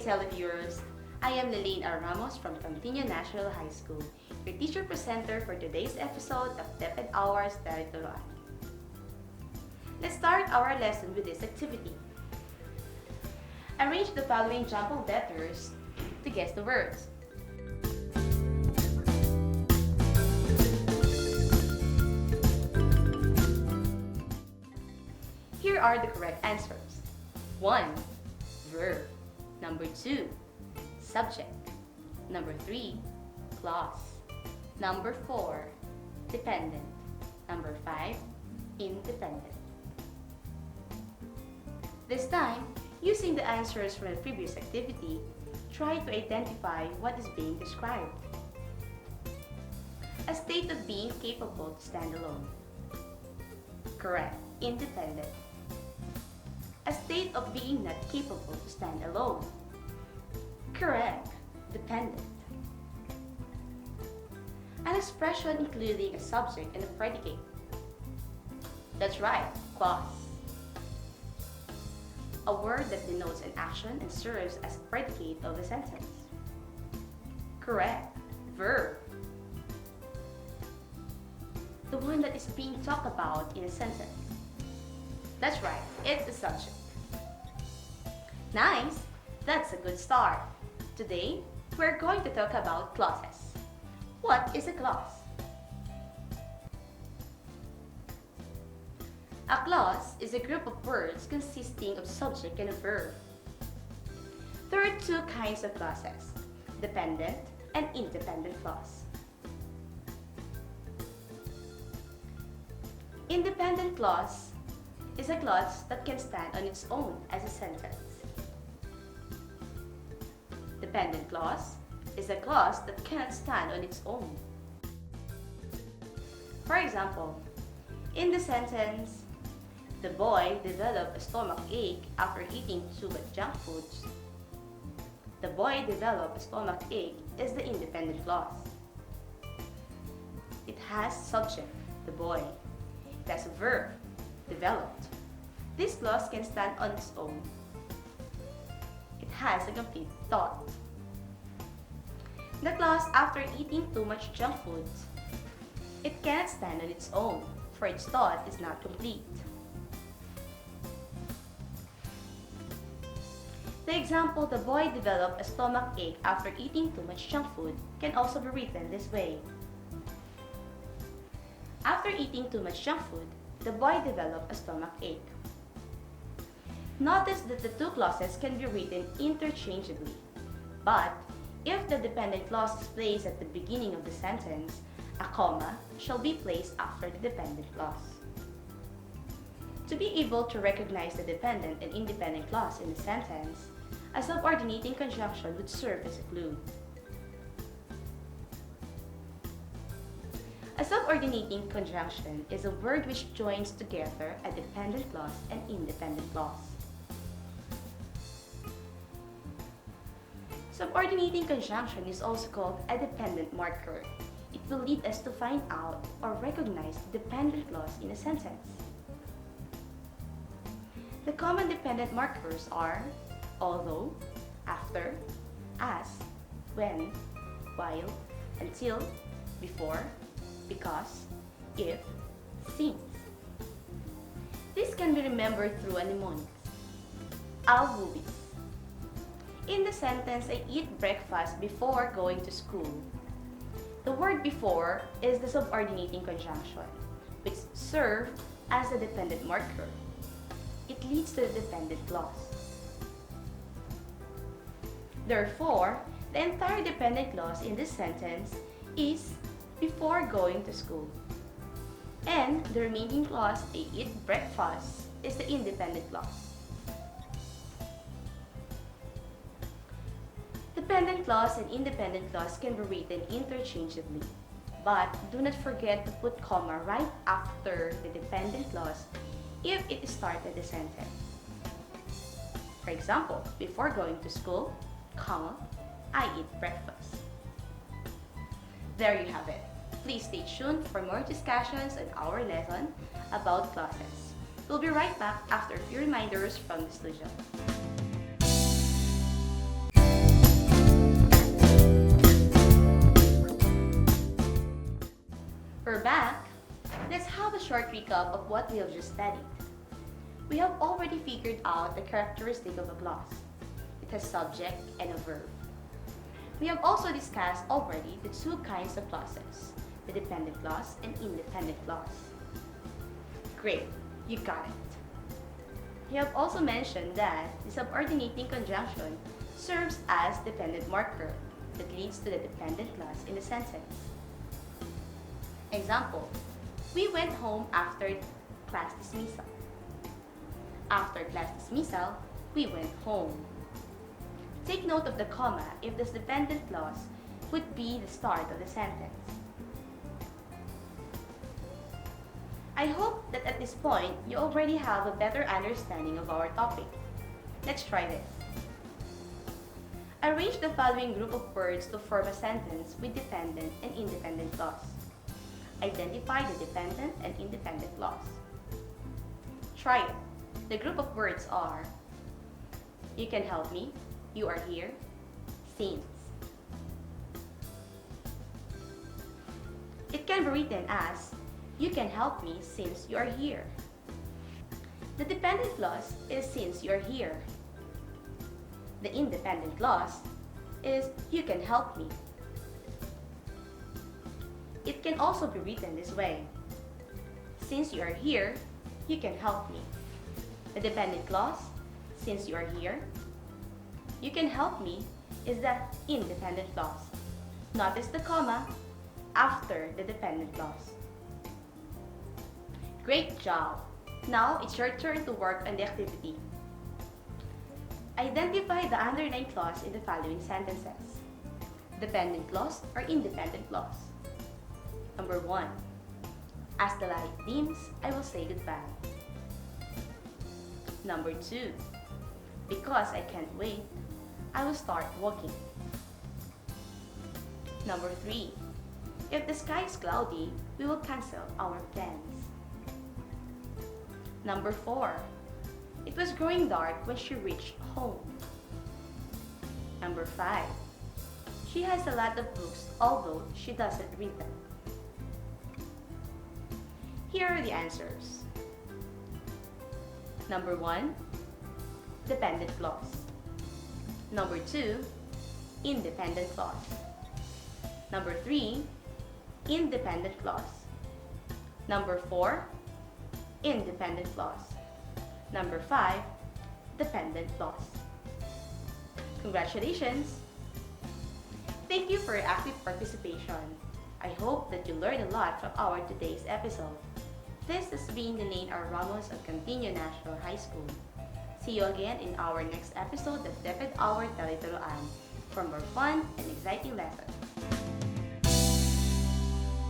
televiewers! I am Lilene R. Ramos from Campiña National High School, your teacher presenter for today's episode of DepEd Hours Dari Turuan. Let's start our lesson with this activity. Arrange the following jumbled letters to guess the words. Here are the correct answers. 1. Verb. Number 2. Subject. Number 3. Clause. Number 4. Dependent. Number 5. Independent. This time, using the answers from the previous activity, try to identify what is being described. A state of being capable to stand alone. Correct. Independent. A state of being not capable to stand alone. Correct. Dependent. An expression including a subject and a predicate. That's right. Clause. A word that denotes an action and serves as a predicate of a sentence. Correct. Verb. The one that is being talked about in a sentence. That's right, it's the subject. Nice! That's a good start. Today, we're going to talk about clauses. What is a clause? A clause is a group of words consisting of subject and a verb. There are two kinds of clauses, dependent and independent clause. Independent clause is a clause that can stand on its own as a sentence. Dependent clause is a clause that cannot stand on its own. For example, in the sentence, the boy developed a stomach ache after eating too much junk foods. The boy developed a stomach ache is the independent clause. It has subject, the boy. It has a verb, developed. This clause can stand on its own. It has a complete thought. The clause after eating too much junk foods, it cannot stand on its own, for its thought is not complete. The example, the boy developed a stomach ache after eating too much junk food, can also be written this way. After eating too much junk food, the boy developed a stomach ache. Notice that the two clauses can be written interchangeably, but if the dependent clause is placed at the beginning of the sentence, a comma shall be placed after the dependent clause. To be able to recognize the dependent and independent clause in the sentence, a subordinating conjunction would serve as a clue. A subordinating conjunction is a word which joins together a dependent clause and independent clause. Subordinating conjunction is also called a dependent marker. It will lead us to find out or recognize the dependent clause in a sentence. The common dependent markers are although, after, as, when, while, until, before, because, if, since. This can be remembered through a mnemonic. Albuvis. In the sentence, I eat breakfast before going to school. The word before is the subordinating conjunction, which serves as a dependent marker. It leads to the dependent clause. Therefore, the entire dependent clause in this sentence is before going to school. And the remaining clause, I eat breakfast, is the independent clause. Dependent clause and independent clause can be written interchangeably, but do not forget to put comma right after the dependent clause if it started the sentence. For example, before going to school, comma, I eat breakfast. There you have it. Please stay tuned for more discussions on our lesson about clauses. We'll be right back after a few reminders from the studio. We're back. Let's have a short recap of what we have just studied. We have already figured out the characteristic of a clause. It has subject and a verb. We have also discussed already the two kinds of clauses, the dependent clause and independent clause. Great, you got it. We have also mentioned that the subordinating conjunction serves as dependent marker that leads to the dependent clause in the sentence. Example, we went home after class dismissal. After class dismissal, we went home. Take note of the comma if this dependent clause would be the start of the sentence. I hope that at this point, you already have a better understanding of our topic. Let's try this. Arrange the following group of words to form a sentence with dependent and independent clause. Identify the dependent and independent clause. Try it. The group of words are you can help me, you are here, since. It can be written as you can help me since you are here. The dependent clause is since you are here. The independent clause is you can help me. It can also be written this way. Since you are here, you can help me. The dependent clause, since you are here, you can help me, is the independent clause. Notice the comma after the dependent clause. Great job! Now it's your turn to work on the activity. Identify the underlined clause in the following sentences. Dependent clause or independent clause. Number 1. As the light dims, I will say goodbye. Number 2. Because I can't wait, I will start walking. Number 3. If the sky is cloudy, we will cancel our plans. Number 4. It was growing dark when she reached home. Number 5. She has a lot of books, although she doesn't read them. Here are the answers. Number 1. Dependent clause. Number 2. Independent clause. Number 3. Independent clause. Number 4. Independent clause. Number 5. Dependent clause. Congratulations! Thank you for your active participation. I hope that you learned a lot from our today's episode. This has been Elaine R. Ramos of Cantinio National High School. See you again in our next episode of DepEd Hour Talituruan for more fun and exciting lessons.